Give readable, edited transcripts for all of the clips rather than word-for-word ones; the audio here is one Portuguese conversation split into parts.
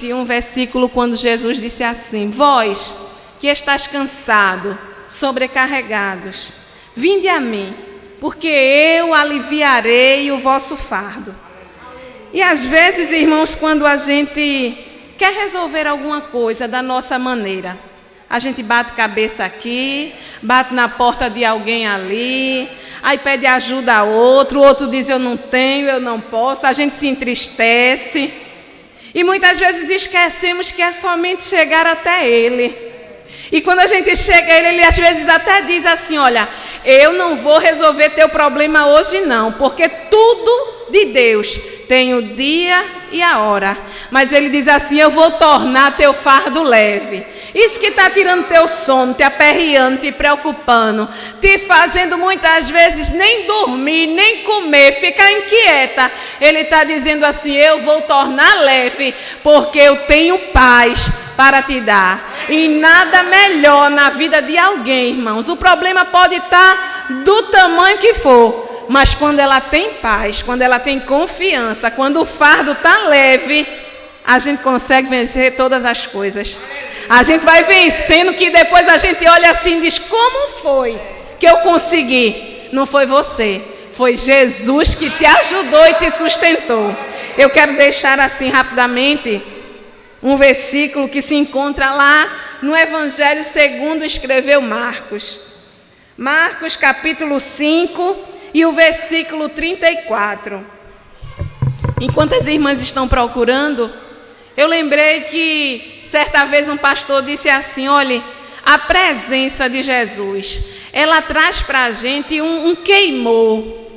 Um versículo quando Jesus disse assim: vós que estáis cansados, sobrecarregados, vinde a mim, porque eu aliviarei o vosso fardo. E às vezes, irmãos, quando a gente quer resolver alguma coisa da nossa maneira, a gente bate cabeça aqui, bate na porta de alguém ali, aí pede ajuda a outro, o outro diz eu não tenho, eu não posso, a gente se entristece. E muitas vezes esquecemos que é somente chegar até Ele. E quando a gente chega a Ele, Ele às vezes até diz assim, olha, eu não vou resolver teu problema hoje não, porque tudo de Deus tem o dia e a hora. Mas Ele diz assim, eu vou tornar teu fardo leve. Isso que está tirando teu sono, te aperreando, te preocupando, te fazendo muitas vezes nem dormir, nem comer, ficar inquieta. Ele está dizendo assim, eu vou tornar leve, porque eu tenho paz para te dar. E nada melhor na vida de alguém, irmãos. O problema pode estar do tamanho que for, mas quando ela tem paz, quando ela tem confiança, quando o fardo está leve, a gente consegue vencer todas as coisas. A gente vai vencendo, que depois a gente olha assim e diz, como foi que eu consegui? Não foi você, foi Jesus que te ajudou e te sustentou. Eu quero deixar assim rapidamente um versículo que se encontra lá no Evangelho segundo escreveu Marcos. Marcos capítulo 5 e o versículo 34. Enquanto as irmãs estão procurando, eu lembrei que certa vez um pastor disse assim, olha, a presença de Jesus, ela traz para a gente um queimor.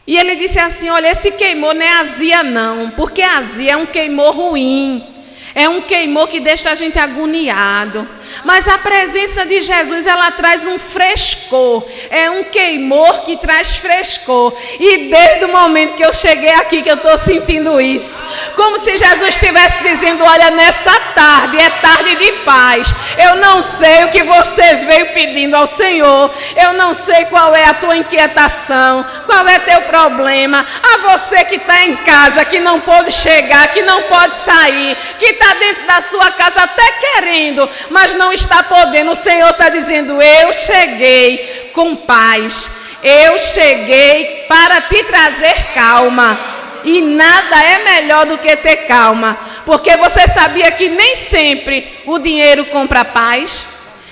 E ele disse assim, olha, esse queimor não é azia não, porque azia é um queimor ruim. É um queimor que deixa a gente agoniado. Mas a presença de Jesus, ela traz um frescor. É um queimor que traz frescor. E desde o momento que eu cheguei aqui, que eu estou sentindo isso. Como se Jesus estivesse dizendo, olha, nessa tarde, é tarde de paz. Eu não sei o que você veio pedindo ao Senhor. Eu não sei qual é a tua inquietação, qual é teu problema. A você que está em casa, que não pode chegar, que não pode sair, que está dentro da sua casa até querendo, mas não está podendo. O Senhor está dizendo, eu cheguei com paz. Eu cheguei para te trazer calma. E nada é melhor do que ter calma. Porque você sabia que nem sempre o dinheiro compra paz?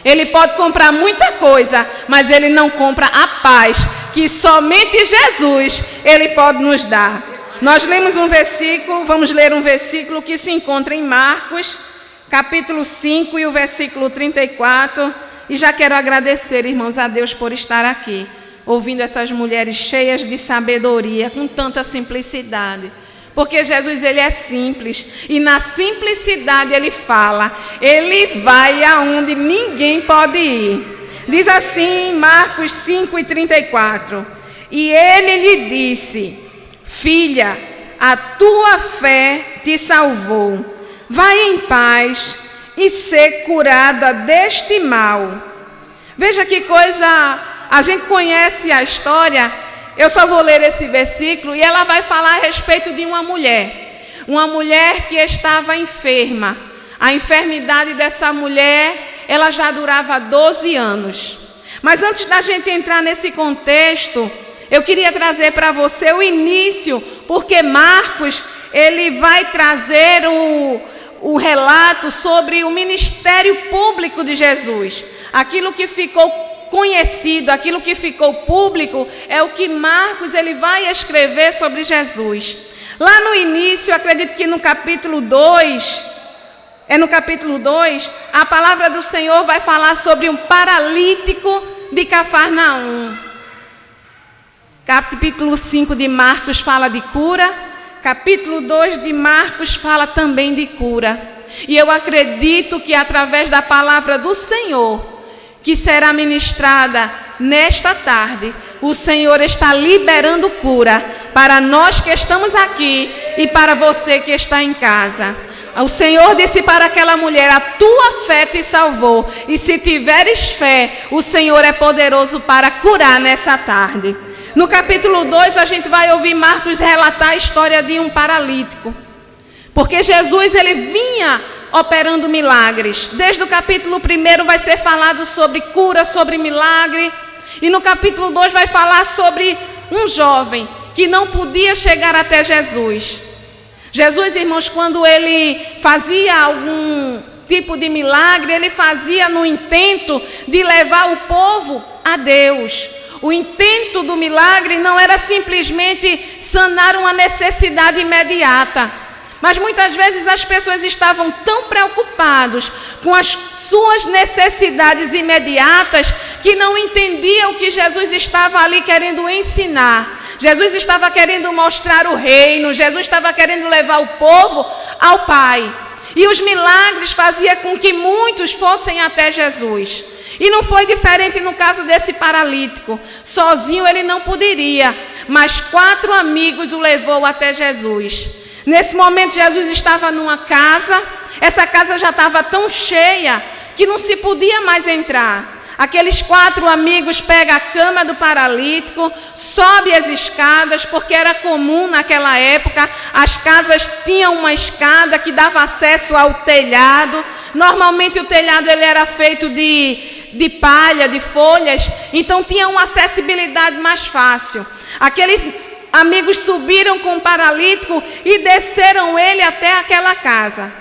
Ele pode comprar muita coisa, mas ele não compra a paz que somente Jesus ele pode nos dar. Nós lemos um versículo, vamos ler um versículo que se encontra em Marcos, capítulo 5 e o versículo 34. E já quero agradecer, irmãos, a Deus por estar aqui, ouvindo essas mulheres cheias de sabedoria, com tanta simplicidade. Porque Jesus, ele é simples, e na simplicidade ele fala, ele vai aonde ninguém pode ir. Diz assim, Marcos 5 e 34, e ele lhe disse, filha, a tua fé te salvou. Vai em paz e ser curada deste mal. Veja que coisa, a gente conhece a história. Eu só vou ler esse versículo e ela vai falar a respeito de uma mulher que estava enferma. A enfermidade dessa mulher, ela já durava 12 anos. Mas antes da gente entrar nesse contexto, eu queria trazer para você o início, porque Marcos, ele vai trazer o relato sobre o ministério público de Jesus. Aquilo que ficou conhecido, aquilo que ficou público, é o que Marcos ele vai escrever sobre Jesus. Lá no início, acredito que no capítulo 2, a palavra do Senhor vai falar sobre um paralítico de Cafarnaum. Capítulo 5 de Marcos fala de cura. Capítulo 2 de Marcos fala também de cura. E eu acredito que através da palavra do Senhor, que será ministrada nesta tarde, o Senhor está liberando cura para nós que estamos aqui e para você que está em casa. O Senhor disse para aquela mulher, a tua fé te salvou. E se tiveres fé, o Senhor é poderoso para curar nessa tarde. No capítulo 2, a gente vai ouvir Marcos relatar a história de um paralítico. Porque Jesus, ele vinha operando milagres. Desde o capítulo 1 vai ser falado sobre cura, sobre milagre. E no capítulo 2 vai falar sobre um jovem que não podia chegar até Jesus. Jesus, irmãos, quando ele fazia algum tipo de milagre, ele fazia no intento de levar o povo a Deus. O intento do milagre não era simplesmente sanar uma necessidade imediata, mas muitas vezes as pessoas estavam tão preocupadas com as suas necessidades imediatas que não entendiam o que Jesus estava ali querendo ensinar. Jesus estava querendo mostrar o reino, Jesus estava querendo levar o povo ao Pai. E os milagres faziam com que muitos fossem até Jesus. E não foi diferente no caso desse paralítico. Sozinho ele não poderia, mas 4 amigos o levou até Jesus. Nesse momento Jesus estava numa casa. Essa casa já estava tão cheia que não se podia mais entrar. Aqueles 4 amigos pegam a cama do paralítico, sobe as escadas, porque era comum naquela época, as casas tinham uma escada que dava acesso ao telhado. Normalmente o telhado ele era feito de palha, de folhas, então tinha uma acessibilidade mais fácil. Aqueles amigos subiram com o paralítico e desceram ele até aquela casa.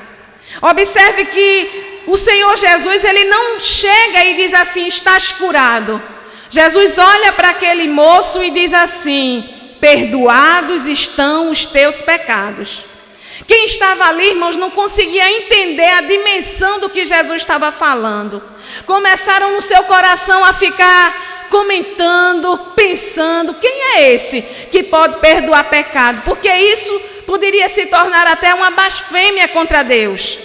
Observe que o Senhor Jesus, ele não chega e diz assim, estás curado. Jesus olha para aquele moço e diz assim, perdoados estão os teus pecados. Quem estava ali, irmãos, não conseguia entender a dimensão do que Jesus estava falando. Começaram no seu coração a ficar comentando, pensando, quem é esse que pode perdoar pecado? Porque isso poderia se tornar até uma blasfêmia contra Deus.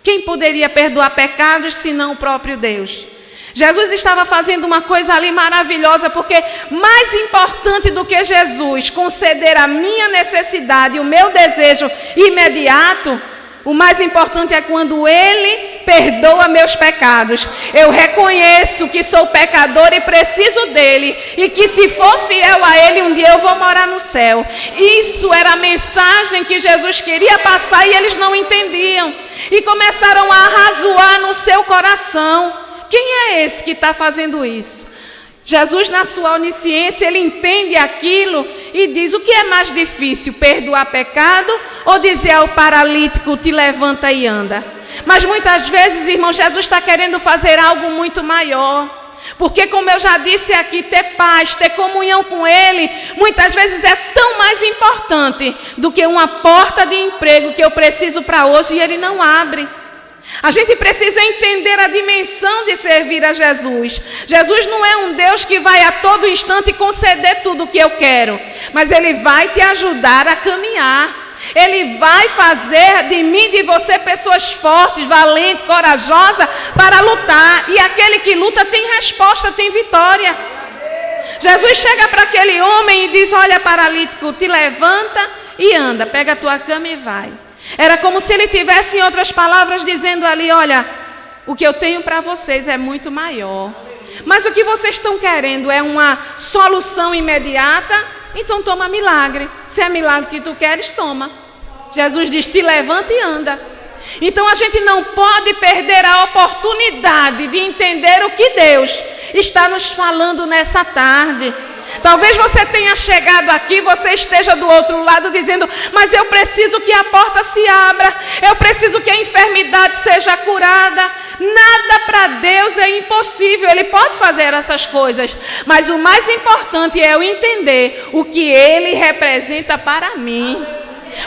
Quem poderia perdoar pecados senão o próprio Deus? Jesus estava fazendo uma coisa ali maravilhosa, porque mais importante do que Jesus conceder a minha necessidade e o meu desejo imediato, o mais importante é quando Ele perdoa meus pecados. Eu reconheço que sou pecador e preciso dEle, e que se for fiel a Ele, um dia eu vou morar no céu. Isso era a mensagem que Jesus queria passar e eles não entendiam. E começaram a arrazoar no seu coração. Quem é esse que está fazendo isso? Jesus, na sua onisciência, ele entende aquilo e diz, o que é mais difícil, perdoar pecado ou dizer ao paralítico, te levanta e anda? Mas muitas vezes, irmão, Jesus está querendo fazer algo muito maior. Porque, como eu já disse aqui, ter paz, ter comunhão com Ele, muitas vezes é tão mais importante do que uma porta de emprego que eu preciso para hoje e Ele não abre. A gente precisa entender a dimensão de servir a Jesus. Jesus não é um Deus que vai a todo instante conceder tudo o que eu quero, mas Ele vai te ajudar a caminhar. Ele vai fazer de mim e de você pessoas fortes, valentes, corajosas para lutar. E aquele que luta tem resposta, tem vitória. Jesus chega para aquele homem e diz, olha, paralítico, te levanta e anda, pega a tua cama e vai. Era como se ele tivesse, em outras palavras, dizendo ali, olha, o que eu tenho para vocês é muito maior. Mas o que vocês estão querendo é uma solução imediata, então toma milagre. Se é milagre que tu queres, toma. Jesus diz, te levanta e anda. Então a gente não pode perder a oportunidade de entender o que Deus está nos falando nessa tarde. Talvez você tenha chegado aqui, você esteja do outro lado dizendo, mas eu preciso que a porta se abra, eu preciso que a enfermidade seja curada. Nada para Deus é impossível, Ele pode fazer essas coisas, mas o mais importante é eu entender o que Ele representa para mim.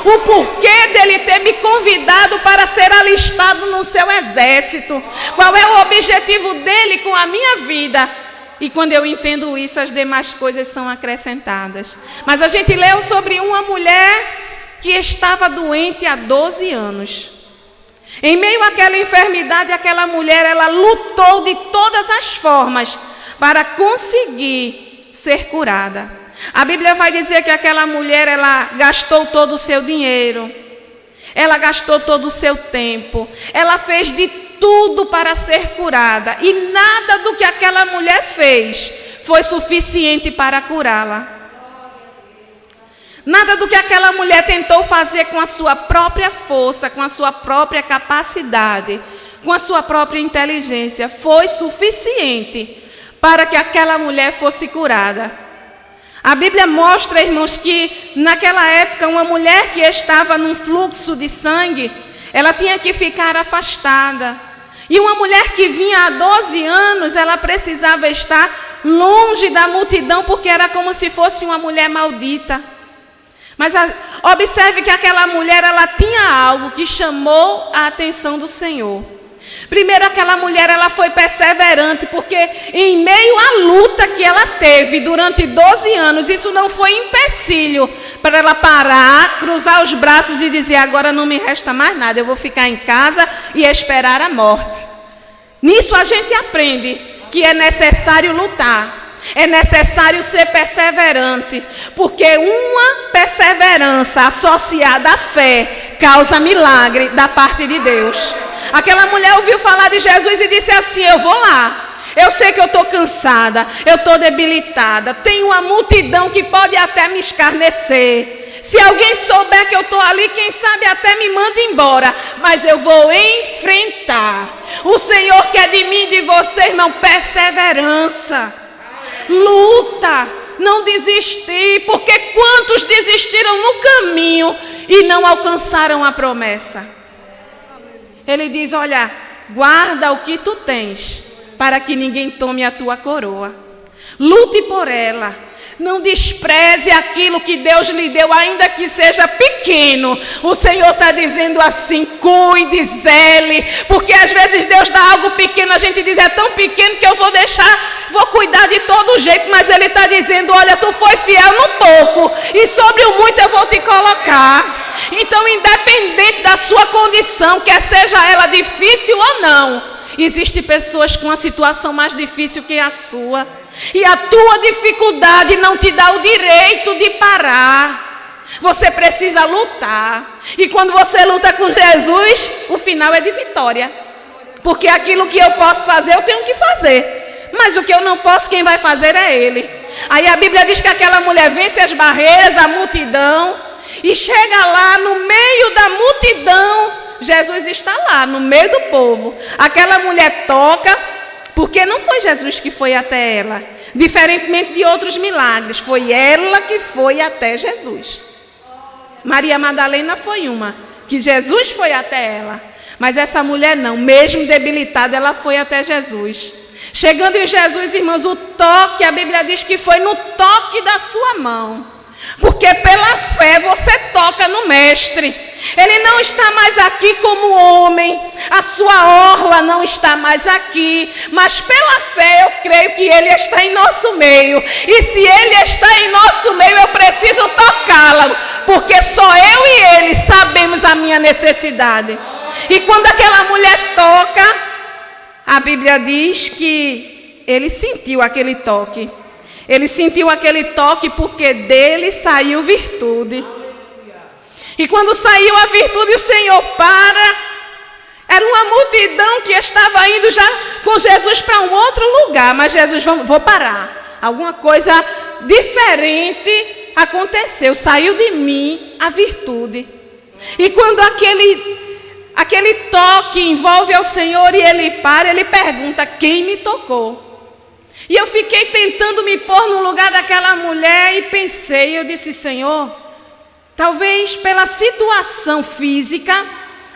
O porquê dele ter me convidado para ser alistado no seu exército. Qual é o objetivo dele com a minha vida? E quando eu entendo isso, as demais coisas são acrescentadas. Mas a gente leu sobre uma mulher que estava doente há 12 anos. Em meio àquela enfermidade, aquela mulher, ela lutou de todas as formas para conseguir ser curada. A Bíblia vai dizer que aquela mulher, ela gastou todo o seu dinheiro, ela gastou todo o seu tempo, ela fez de tudo para ser curada, e nada do que aquela mulher fez foi suficiente para curá-la. Nada do que aquela mulher tentou fazer com a sua própria força, com a sua própria capacidade, com a sua própria inteligência, foi suficiente para que aquela mulher fosse curada. A Bíblia mostra, irmãos, que naquela época uma mulher que estava num fluxo de sangue, ela tinha que ficar afastada. E uma mulher que vinha há 12 anos, ela precisava estar longe da multidão, porque era como se fosse uma mulher maldita. Mas observe que aquela mulher, ela tinha algo que chamou a atenção do Senhor. Primeiro, aquela mulher, ela foi perseverante, porque em meio à luta que ela teve durante 12 anos, isso não foi empecilho para ela parar, cruzar os braços e dizer, agora não me resta mais nada, eu vou ficar em casa e esperar a morte. Nisso a gente aprende que é necessário lutar. É necessário ser perseverante, porque uma perseverança associada à fé causa milagre da parte de Deus. Aquela mulher ouviu falar de Jesus e disse assim, eu vou lá. Eu sei que eu estou cansada, eu estou debilitada, tem uma multidão que pode até me escarnecer. Se alguém souber que eu estou ali, quem sabe até me manda embora, mas eu vou enfrentar. O Senhor quer de mim e de você, irmão, perseverança. Luta, não desistir, porque quantos desistiram no caminho e não alcançaram a promessa? Ele diz, olha, guarda o que tu tens, para que ninguém tome a tua coroa. Lute por ela. Não despreze aquilo que Deus lhe deu, ainda que seja pequeno. O Senhor está dizendo assim, cuide, zele, porque às vezes Deus dá algo pequeno, a gente diz, é tão pequeno que eu vou deixar, vou cuidar de todo jeito, mas Ele está dizendo, olha, tu foi fiel no pouco, e sobre o muito eu vou te colocar. Então, independente da sua condição, quer seja ela difícil ou não, existem pessoas com uma situação mais difícil que a sua. E a tua dificuldade não te dá o direito de parar. Você precisa lutar. E quando você luta com Jesus, o final é de vitória. Porque aquilo que eu posso fazer, eu tenho que fazer. Mas o que eu não posso, quem vai fazer é Ele. Aí a Bíblia diz que aquela mulher vence as barreiras, a multidão, e chega lá no meio da multidão. Jesus está lá, no meio do povo. Aquela mulher toca, porque não foi Jesus que foi até ela. Diferentemente de outros milagres, foi ela que foi até Jesus. Maria Madalena foi uma, que Jesus foi até ela. Mas essa mulher não, mesmo debilitada, ela foi até Jesus. Chegando em Jesus, irmãos, o toque, a Bíblia diz que foi no toque da sua mão. Porque pela fé você toca no Mestre. Ele não está mais aqui como homem, a sua orla não está mais aqui, mas pela fé eu creio que Ele está em nosso meio. E se Ele está em nosso meio, eu preciso tocá-lo, porque só eu e Ele sabemos a minha necessidade. E quando aquela mulher toca, a Bíblia diz que ele sentiu aquele toque. Ele sentiu aquele toque porque dele saiu virtude. E quando saiu a virtude, o Senhor para. Era uma multidão que estava indo já com Jesus para um outro lugar. Mas Jesus, vou parar. Alguma coisa diferente aconteceu. Saiu de mim a virtude. E quando aquele toque envolve ao Senhor e Ele para, Ele pergunta, quem me tocou? E eu fiquei tentando me pôr no lugar daquela mulher e pensei, eu disse, Senhor, talvez pela situação física,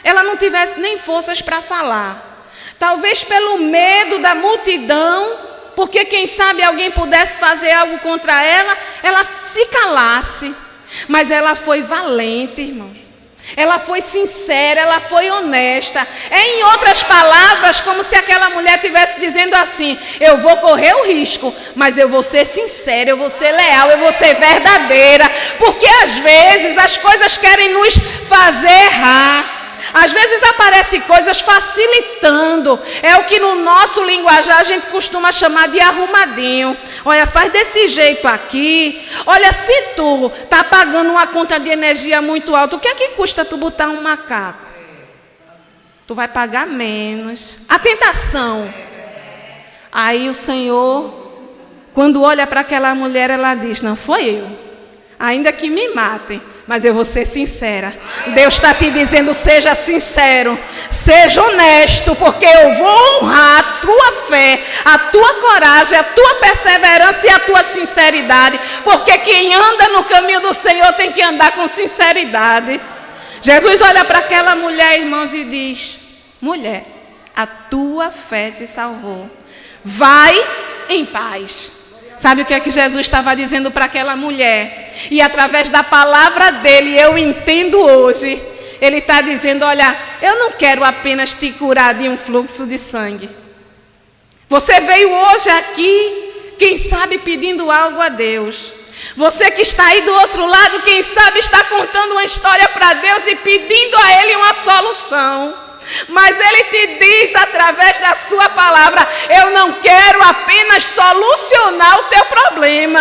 ela não tivesse nem forças para falar. Talvez pelo medo da multidão, porque quem sabe alguém pudesse fazer algo contra ela, ela se calasse. Mas ela foi valente, irmãos. Ela foi sincera, ela foi honesta. É, em outras palavras, como se aquela mulher estivesse dizendo assim, eu vou correr o risco, mas eu vou ser sincera, eu vou ser leal, eu vou ser verdadeira. Porque às vezes as coisas querem nos fazer errar. Às vezes aparecem coisas facilitando. É o que no nosso linguajar a gente costuma chamar de arrumadinho. Olha, faz desse jeito aqui. Olha, se tu está pagando uma conta de energia muito alta, o que é que custa tu botar um macaco? Tu vai pagar menos. A tentação. Aí o Senhor, quando olha para aquela mulher, ela diz, não, foi eu. ainda que me matem, mas eu vou ser sincera. Deus está te dizendo, seja sincero, seja honesto, porque eu vou honrar a tua fé, a tua coragem, a tua perseverança e a tua sinceridade, porque quem anda no caminho do Senhor tem que andar com sinceridade. Jesus olha para aquela mulher, irmãos, e diz, mulher, a tua fé te salvou. Vai em paz. Sabe o que é que Jesus estava dizendo para aquela mulher? E através da palavra dele, eu entendo hoje. Ele está dizendo, olha, eu não quero apenas te curar de um fluxo de sangue. Você veio hoje aqui, quem sabe pedindo algo a Deus. Você que está aí do outro lado, quem sabe está contando uma história para Deus e pedindo a Ele uma solução. Mas Ele te diz através da sua palavra, eu não quero apenas solucionar o teu problema.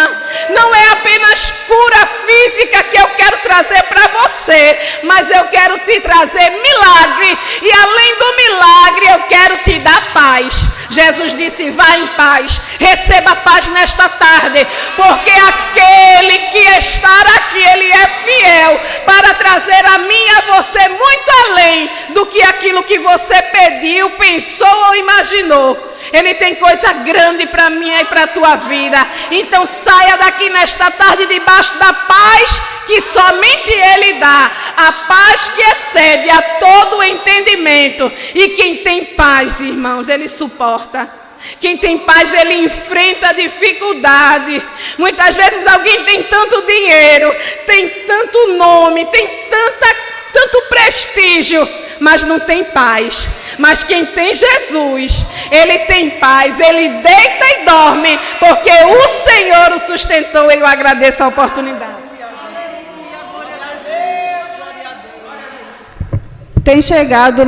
Não é apenas cura física que eu quero trazer para você, mas eu quero te trazer milagre. E além do milagre, eu quero te dar paz. Jesus disse, vá em paz, receba paz nesta tarde, porque aquele que está aqui, Ele é fiel para trazer a mim e a você muito além do que aquilo que você pediu, pensou ou imaginou. Ele tem coisa grande para mim e para a tua vida. Então saia daqui nesta tarde debaixo da paz que somente Ele dá. A paz que excede a todo o entendimento. E quem tem paz, irmãos, ele suporta. Quem tem paz, ele enfrenta a dificuldade. Muitas vezes alguém tem tanto dinheiro, tem tanto nome, tem tanto prestígio, mas não tem paz. Mas quem tem Jesus, ele tem paz, ele deita e dorme, porque o Senhor o sustentou. Eu agradeço a oportunidade. Tem chegado